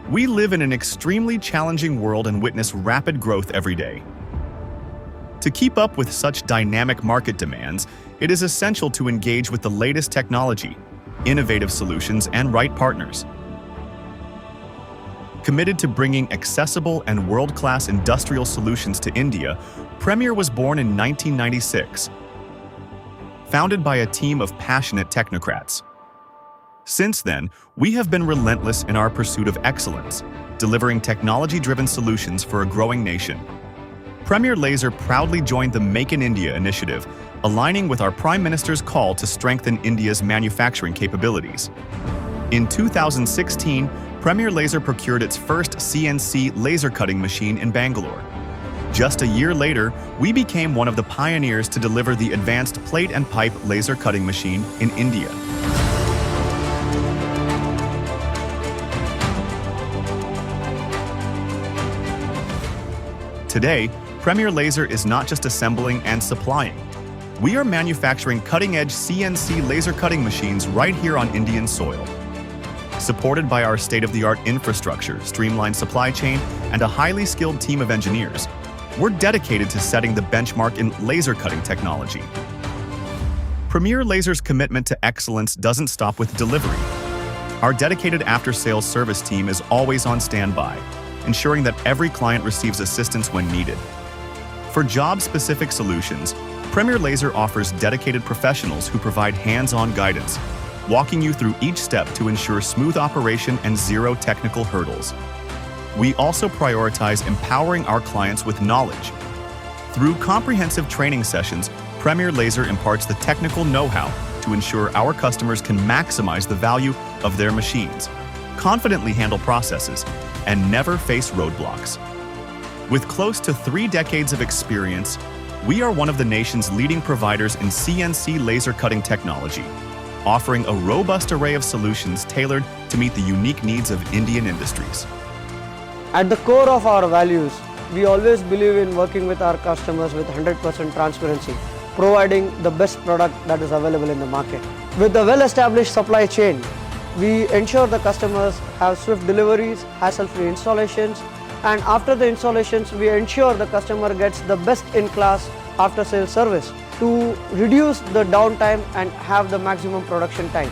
We live in an extremely challenging world and witness rapid growth every day. To keep up with such dynamic market demands, it is essential to engage with the latest technology, innovative solutions, and right partners. Committed to bringing accessible and world-class industrial solutions to India, Premier was born in 1996, founded by a team of passionate technocrats. Since then, we have been relentless in our pursuit of excellence, delivering technology-driven solutions for a growing nation. Premier Laser proudly joined the Make in India initiative, aligning with our Prime Minister's call to strengthen India's manufacturing capabilities. In 2016, Premier Laser procured its first CNC laser cutting machine in Bangalore. Just a year later, we became one of the pioneers to deliver the advanced plate and pipe laser cutting machine in India. Today, Premier Laser is not just assembling and supplying. We are manufacturing cutting-edge CNC laser cutting machines right here on Indian soil. Supported by our state-of-the-art infrastructure, streamlined supply chain, and a highly skilled team of engineers, we're dedicated to setting the benchmark in laser cutting technology. Premier Laser's commitment to excellence doesn't stop with delivery. Our dedicated after-sales service team is always on standby, ensuring that every client receives assistance when needed. For job-specific solutions, Premier Laser offers dedicated professionals who provide hands-on guidance, walking you through each step to ensure smooth operation and zero technical hurdles. We also prioritize empowering our clients with knowledge. Through comprehensive training sessions, Premier Laser imparts the technical know-how to ensure our customers can maximize the value of their machines, confidently handle processes, and never face roadblocks. With close to 3 decades of experience, we are one of the nation's leading providers in CNC laser cutting technology, offering a robust array of solutions tailored to meet the unique needs of Indian industries. At the core of our values, we always believe in working with our customers with 100% transparency, providing the best product that is available in the market. With a well-established supply chain, we ensure the customers have swift deliveries, hassle-free installations, and after the installations, we ensure the customer gets the best-in-class after-sales service to reduce the downtime and have the maximum production time.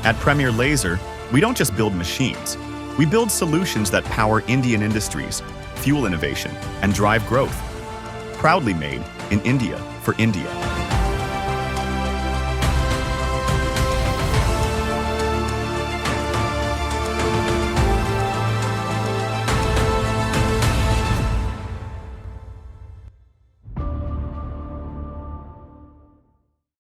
At Premier Laser, we don't just build machines. We build solutions that power Indian industries, fuel innovation, and drive growth. Proudly made in India for India.